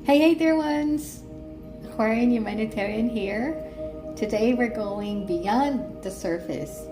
Hey dear ones! Aquarian Humanitarian here. Today we're going beyond the surface.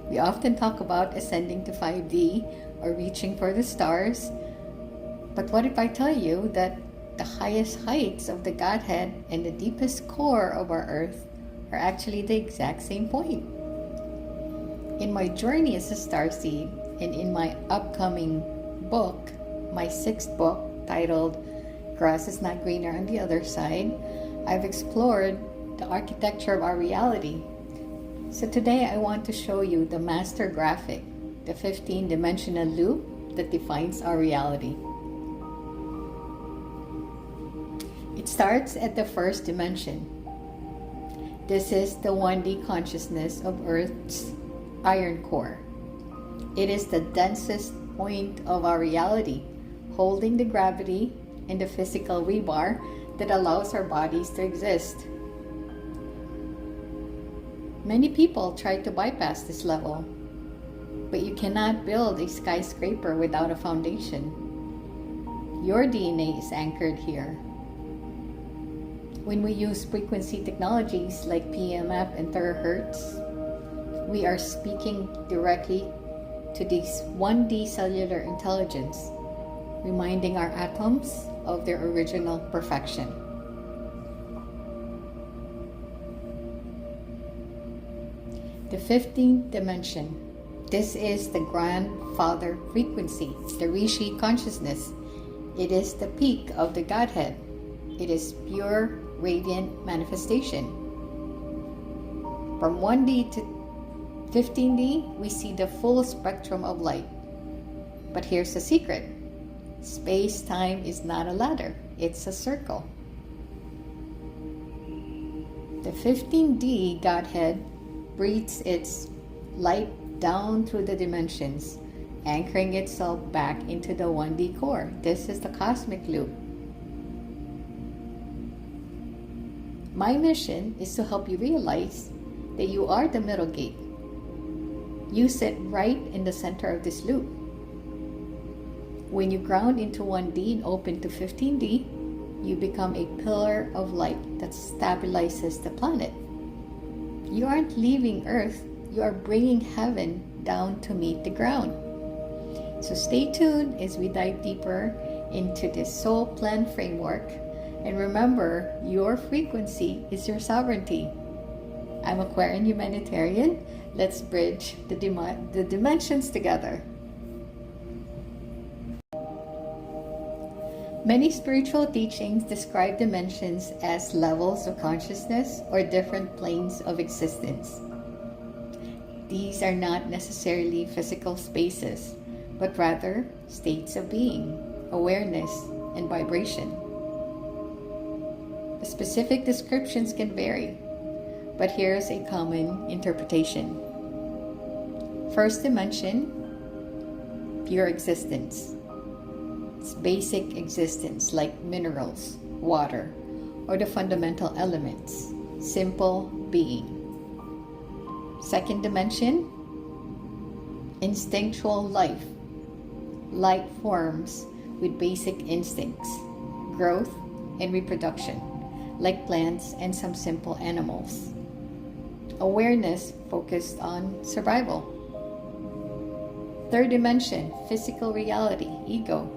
We often talk about ascending to 5D or reaching for the stars. But what if I tell you that the highest heights of the Godhead and the deepest core of our earth are actually the exact same point? In my journey as a starseed and in my upcoming book, my sixth book titled Grass is Not Greener on the Other Side, I've explored the architecture of our reality. So today I want to show you the master graphic, the 15-dimensional loop that defines our reality. It starts at the first dimension. This is the 1D consciousness of Earth's iron core. It is the densest point of our reality, holding the gravity and the physical rebar that allows our bodies to exist. Many people try to bypass this level, but you cannot build a skyscraper without a foundation. Your DNA is anchored here. When we use frequency technologies like PMF and terahertz, we are speaking directly to this 1D cellular intelligence, reminding our atoms of their original perfection. The 15th dimension. This is the grandfather frequency, the Rishi consciousness. It is the peak of the Godhead. It is pure, radiant manifestation. From 1D to 15D, we see the full spectrum of light. But here's the secret. Space-time is not a ladder, it's a circle. The 15D Godhead breathes its light down through the dimensions, anchoring itself back into the 1D core. This is the cosmic loop. My mission is to help you realize that you are the middle gate. You sit right in the center of this loop. When you ground into 1D and open to 15D, you become a pillar of light that stabilizes the planet. You aren't leaving Earth, you are bringing heaven down to meet the ground. So stay tuned as we dive deeper into this soul plan framework. And remember, your frequency is your sovereignty. I'm Aquarian Humanitarian. Let's bridge the dimensions together. Many spiritual teachings describe dimensions as levels of consciousness or different planes of existence. These are not necessarily physical spaces, but rather states of being, awareness, and vibration. The specific descriptions can vary, but here's a common interpretation. First dimension, pure existence. It's basic existence like minerals, water, or the fundamental elements. Simple being. Second dimension, instinctual life. Life forms with basic instincts, growth and reproduction, like plants and some simple animals. Awareness focused on survival. Third dimension, physical reality, ego.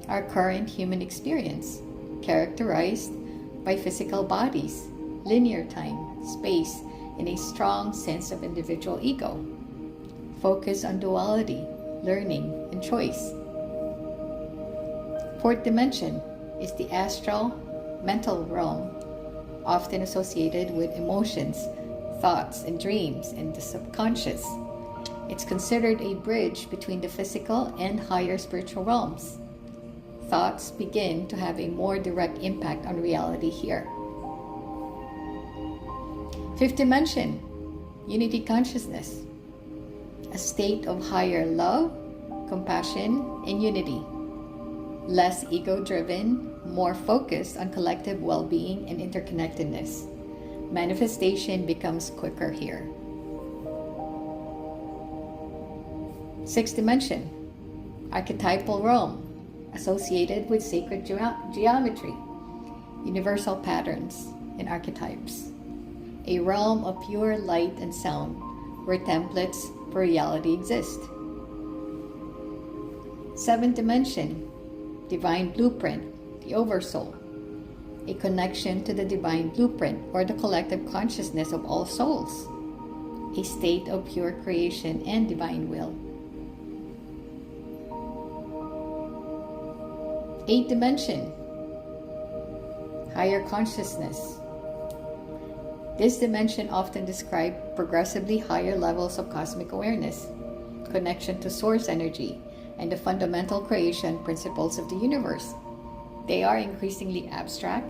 Our current human experience, characterized by physical bodies, linear time, space, and a strong sense of individual ego. Focus on duality, learning, and choice. Fourth dimension is the astral, mental realm, often associated with emotions, thoughts, and dreams, and the subconscious. It's considered a bridge between the physical and higher spiritual realms. Thoughts begin to have a more direct impact on reality here. Fifth dimension, unity consciousness, a state of higher love, compassion, and unity. Less ego-driven, more focused on collective well-being and interconnectedness. Manifestation becomes quicker here. Sixth dimension, archetypal realm, associated with sacred geometry, universal patterns, and archetypes. A realm of pure light and sound where templates for reality exist. 7th dimension, divine blueprint, the oversoul. A connection to the divine blueprint or the collective consciousness of all souls. A state of pure creation and divine will. 8th dimension, higher consciousness. This dimension often describes progressively higher levels of cosmic awareness, connection to source energy, and the fundamental creation principles of the universe. They are increasingly abstract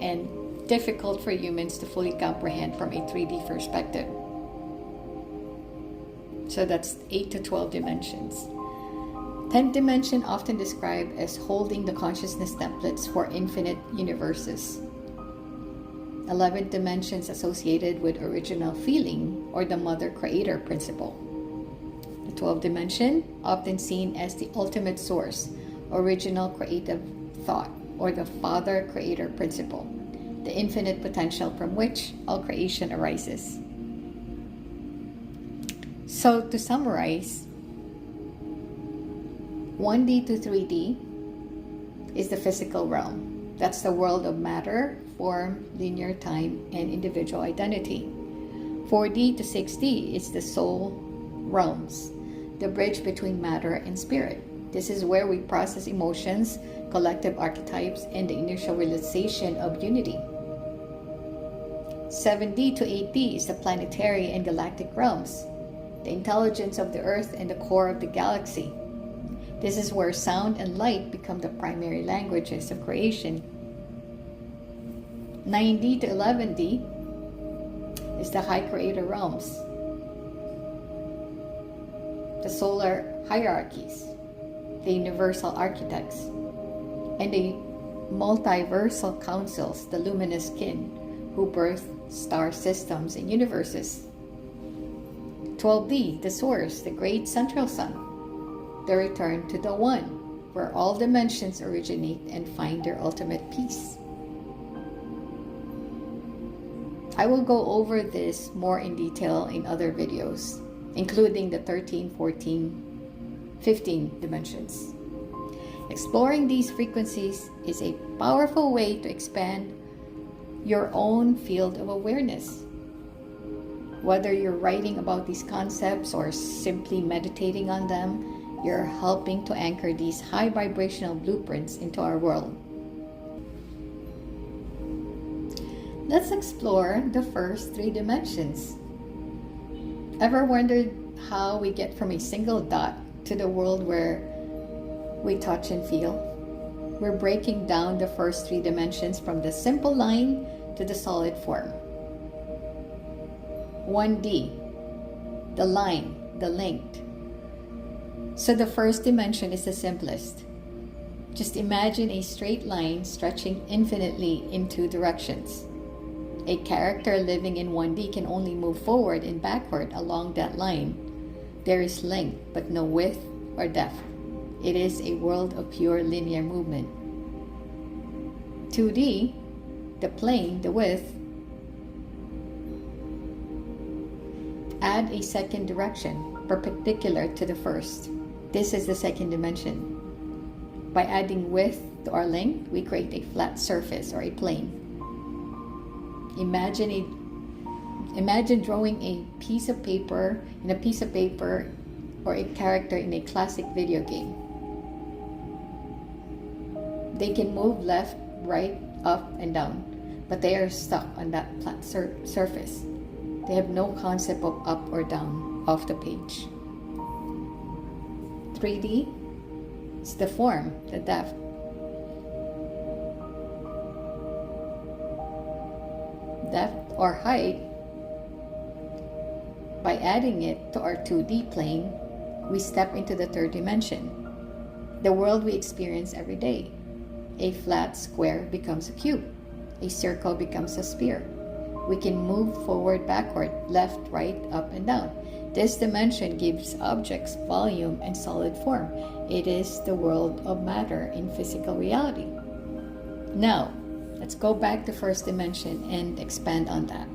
and difficult for humans to fully comprehend from a 3D perspective. So that's 8 to 12 dimensions. 10th dimension often described as holding the consciousness templates for infinite universes. 11th dimensions associated with original feeling or the mother creator principle. The 12th dimension often seen as the ultimate source, original creative thought, or the father creator principle, the infinite potential from which all creation arises. So to summarize, 1D to 3D is the physical realm. That's the world of matter, form, linear time, and individual identity. 4D to 6D is the soul realms, the bridge between matter and spirit. This is where we process emotions, collective archetypes, and the initial realization of unity. 7D to 8D is the planetary and galactic realms, the intelligence of the earth and the core of the galaxy. This is where sound and light become the primary languages of creation. 9D to 11D is the high creator realms, the solar hierarchies, the universal architects, and the multiversal councils, the luminous kin, who birth star systems and universes. 12D, the source, the great central sun, the return to the one, where all dimensions originate and find their ultimate peace. I will go over this more in detail in other videos, including the 13, 14, 15 dimensions. Exploring these frequencies is a powerful way to expand your own field of awareness. Whether you're writing about these concepts or simply meditating on them, you're helping to anchor these high vibrational blueprints into our world. Let's explore the first 3 dimensions. Ever wondered how we get from a single dot to the world where we touch and feel? We're breaking down the first 3 dimensions from the simple line to the solid form. 1D, the line, the linked. So the first dimension is the simplest. Just imagine a straight line stretching infinitely in 2 directions. A character living in 1D can only move forward and backward along that line. There is length, but no width or depth. It is a world of pure linear movement. 2D, the plane, the width. Add a second direction, perpendicular to the first. This is the second dimension. By adding width to our length, we create a flat surface or a plane. Imagine drawing a piece of paper or a character in a classic video game. They can move left, right, up, and down, but they are stuck on that flat surface. They have no concept of up or down off the page. 3D is the form, the depth. Depth or height. By adding it to our 2D plane, we step into the 3rd dimension, the world we experience every day. A flat square becomes a cube. A circle becomes a sphere. We can move forward, backward, left, right, up, and down. This dimension gives objects volume and solid form. It is the world of matter in physical reality. Now, let's go back to first dimension and expand on that.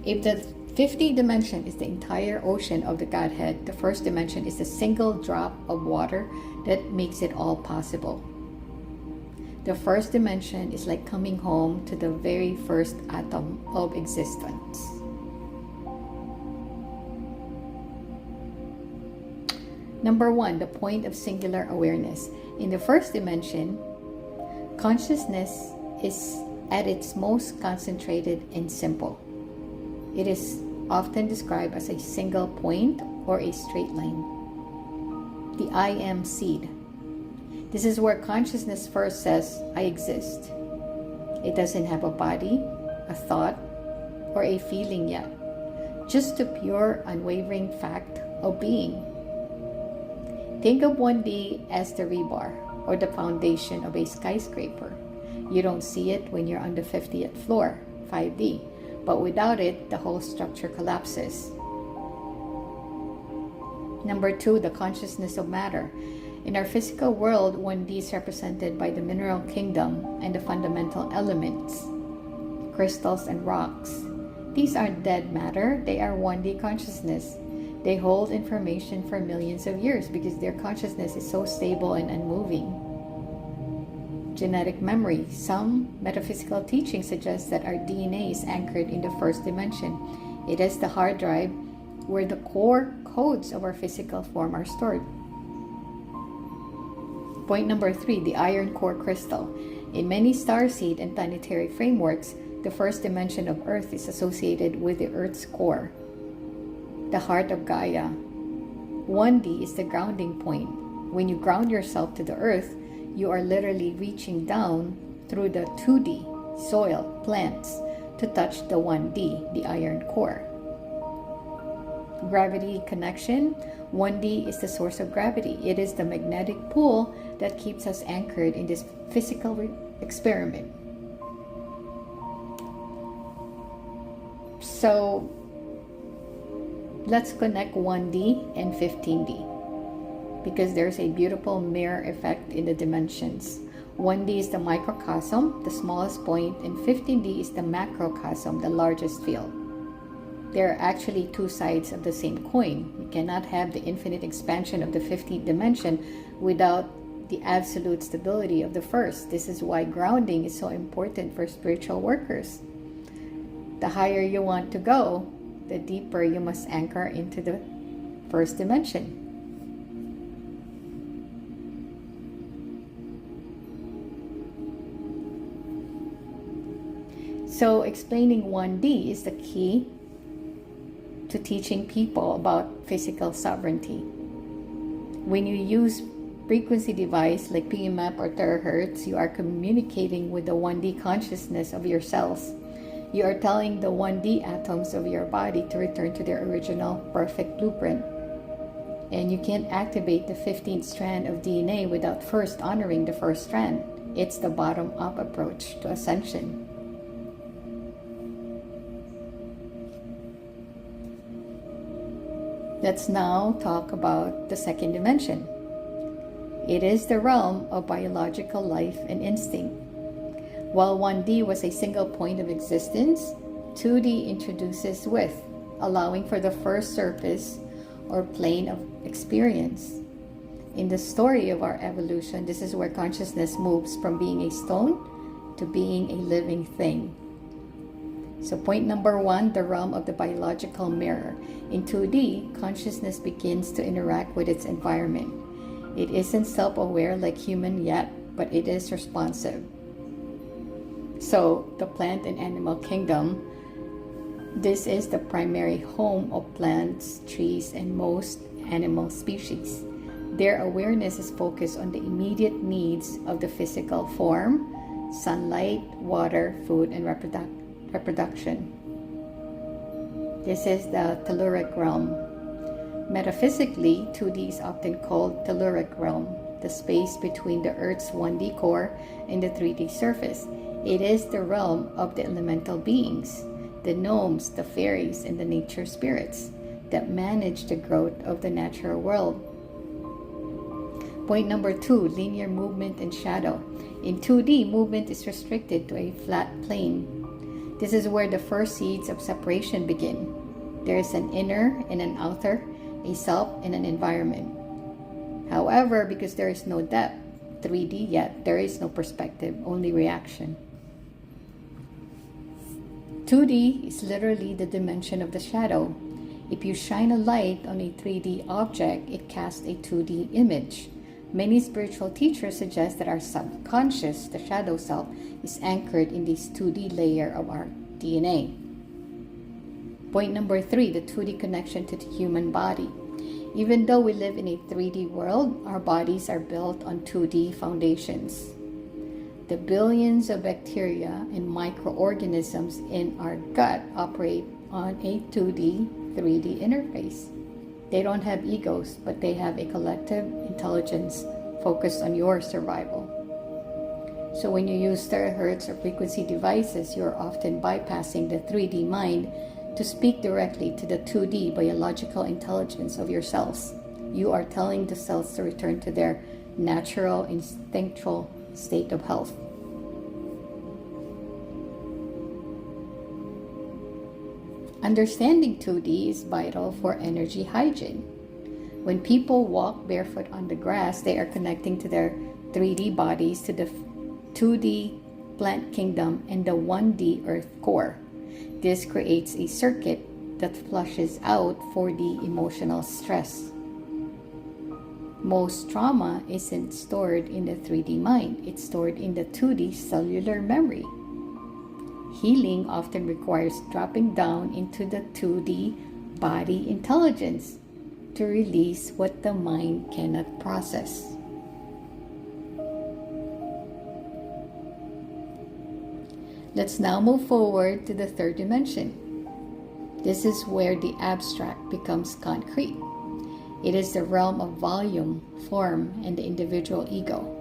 If the 50th dimension is the entire ocean of the Godhead, the first dimension is the single drop of water that makes it all possible. The first dimension is like coming home to the very first atom of existence. Number 1, the point of singular awareness. In the first dimension, consciousness is at its most concentrated and simple. It is often described as a single point or a straight line. The I am seed. This is where consciousness first says, I exist. It doesn't have a body, a thought, or a feeling yet. Just the pure, unwavering fact of being. Think of 1D as the rebar or the foundation of a skyscraper. You don't see it when you're on the 50th floor, 5D, but without it, the whole structure collapses. Number 2, the consciousness of matter. In our physical world, 1D is represented by the mineral kingdom and the fundamental elements, crystals and rocks. These aren't dead matter, they are 1D consciousness. They hold information for millions of years because their consciousness is so stable and unmoving. Genetic memory. Some metaphysical teachings suggest that our DNA is anchored in the first dimension. It is the hard drive where the core codes of our physical form are stored. Point number 3, the iron core crystal. In many starseed and planetary frameworks, the first dimension of Earth is associated with the Earth's core, the heart of Gaia. 1D is the grounding point. When you ground yourself to the Earth, you are literally reaching down through the 2D, soil, plants, to touch the 1D, the iron core. Gravity connection. 1D is the source of gravity. It is the magnetic pull that keeps us anchored in this physical experiment. So, let's connect 1D and 15D because there's a beautiful mirror effect in the dimensions. 1D is the microcosm, the smallest point, and 15D is the macrocosm, the largest field. There are actually two sides of the same coin. You cannot have the infinite expansion of the 15th dimension without the absolute stability of the first. This is why grounding is so important for spiritual workers. The higher you want to go, the deeper you must anchor into the first dimension. So explaining 1D is the key to teaching people about physical sovereignty. When you use frequency device like PMAP or terahertz, you are communicating with the 1D consciousness of your cells. You are telling the 1D atoms of your body to return to their original perfect blueprint. And you can't activate the 15th strand of DNA without first honoring the first strand. It's the bottom-up approach to ascension. Let's now talk about the second dimension. It is the realm of biological life and instinct. While 1D was a single point of existence, 2D introduces width, allowing for the first surface or plane of experience. In the story of our evolution, this is where consciousness moves from being a stone to being a living thing. So point number 1, the realm of the biological mirror. In 2D, consciousness begins to interact with its environment. It isn't self-aware like human yet, but it is responsive. So, the plant and animal kingdom, this is the primary home of plants, trees, and most animal species. Their awareness is focused on the immediate needs of the physical form, sunlight, water, food, and reproduction. This is the telluric realm. Metaphysically, 2D is often called telluric realm, the space between the Earth's 1D core and the 3D surface. It is the realm of the elemental beings, the gnomes, the fairies, and the nature spirits. that manage the growth of the natural world. Point number 2, linear movement and shadow. In 2D, movement is restricted to a flat plane. This is where the first seeds of separation begin. There is an inner and an outer, a self and an environment. However, because there is no depth, 3D yet, there is no perspective, only reaction. 2D is literally the dimension of the shadow. If you shine a light on a 3D object, it casts a 2D image. Many spiritual teachers suggest that our subconscious, the shadow self, is anchored in this 2D layer of our DNA. Point number 3, the 2D connection to the human body. Even though we live in a 3D world, our bodies are built on 2D foundations. The billions of bacteria and microorganisms in our gut operate on a 2D, 3D interface. They don't have egos, but they have a collective intelligence focused on your survival. So when you use terahertz or frequency devices, you're often bypassing the 3D mind to speak directly to the 2D biological intelligence of your cells. You are telling the cells to return to their natural, instinctual state of health. Understanding 2D is vital for energy hygiene. When people walk barefoot on the grass, they are connecting to their 3D bodies to the 2D plant kingdom and the 1D earth core. This creates a circuit that flushes out 4D emotional stress. Most trauma isn't stored in the 3D mind, it's stored in the 2D cellular memory. Healing often requires dropping down into the 2D body intelligence to release what the mind cannot process. Let's now move forward to the third dimension. This is where the abstract becomes concrete. It is the realm of volume, form, and the individual ego.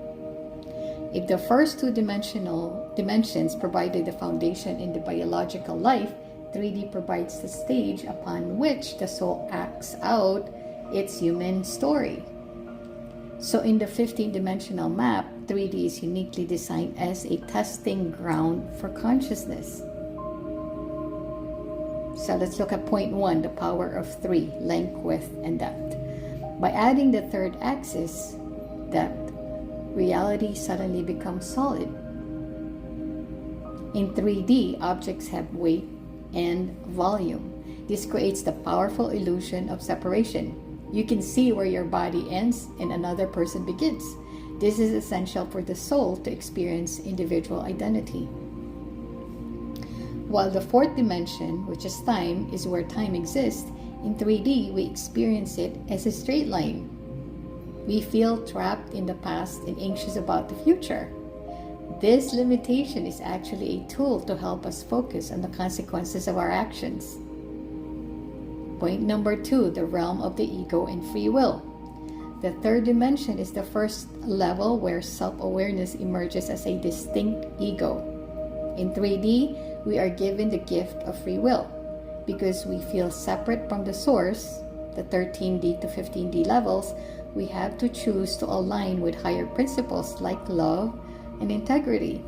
If the first two dimensions provided the foundation in the biological life, 3D provides the stage upon which the soul acts out its human story. So in the 15-dimensional map, 3D is uniquely designed as a testing ground for consciousness. So let's look at point 1, the power of 3, length, width, and depth. By adding the third axis, depth, reality suddenly becomes solid. In 3D, objects have weight and volume. This creates the powerful illusion of separation. You can see where your body ends and another person begins. This is essential for the soul to experience individual identity. While the fourth dimension, which is time, is where time exists, in 3D we experience it as a straight line. We feel trapped in the past and anxious about the future. This limitation is actually a tool to help us focus on the consequences of our actions. Point number 2, the realm of the ego and free will. The third dimension is the first level where self-awareness emerges as a distinct ego. In 3D, we are given the gift of free will. Because we feel separate from the source, the 13D to 15D levels, we have to choose to align with higher principles like love and integrity.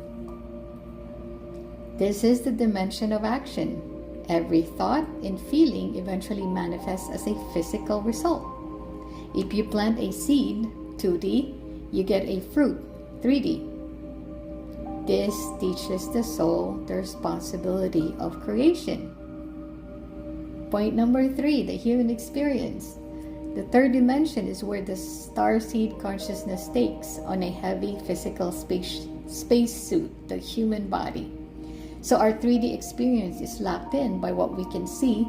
This is the dimension of action. Every thought and feeling eventually manifests as a physical result. If you plant a seed, 2D, you get a fruit, 3D. This teaches the soul the responsibility of creation. Point number 3, the human experience. The third dimension is where the starseed consciousness takes on a heavy physical space suit, the human body. So our 3D experience is locked in by what we can see,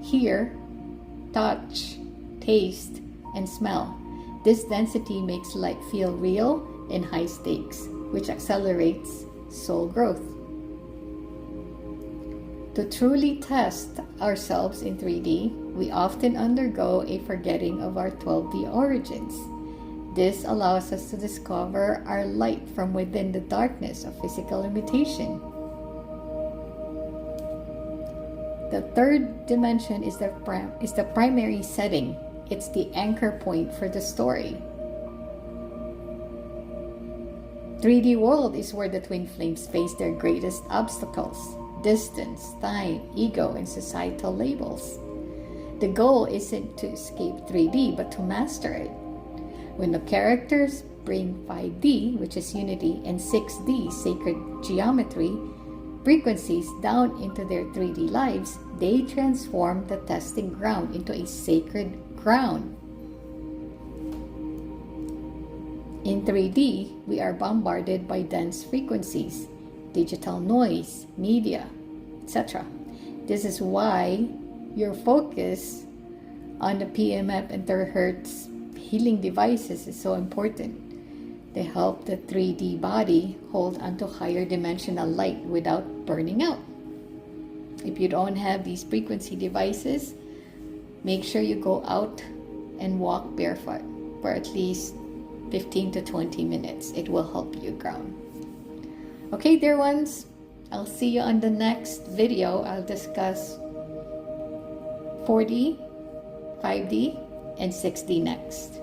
hear, touch, taste, and smell. This density makes life feel real and high stakes, which accelerates soul growth. To truly test ourselves in 3D, we often undergo a forgetting of our 12D origins. This allows us to discover our light from within the darkness of physical limitation. The third dimension is the primary setting. It's the anchor point for the story. 3D world is where the twin flames face their greatest obstacles: distance, time, ego, and societal labels. The goal isn't to escape 3D, but to master it. When the characters bring 5D, which is unity, and 6D, sacred geometry, frequencies down into their 3D lives, they transform the testing ground into a sacred ground. In 3D, we are bombarded by dense frequencies, digital noise, media, etc. This is why your focus on the PMF and terahertz healing devices is so important. They help the 3D body hold onto higher dimensional light without burning out. If you don't have these frequency devices, make sure you go out and walk barefoot for at least 15 to 20 minutes. It will help you ground. Okay, dear ones, I'll see you on the next video. I'll discuss 4D, 5D, and 6D next.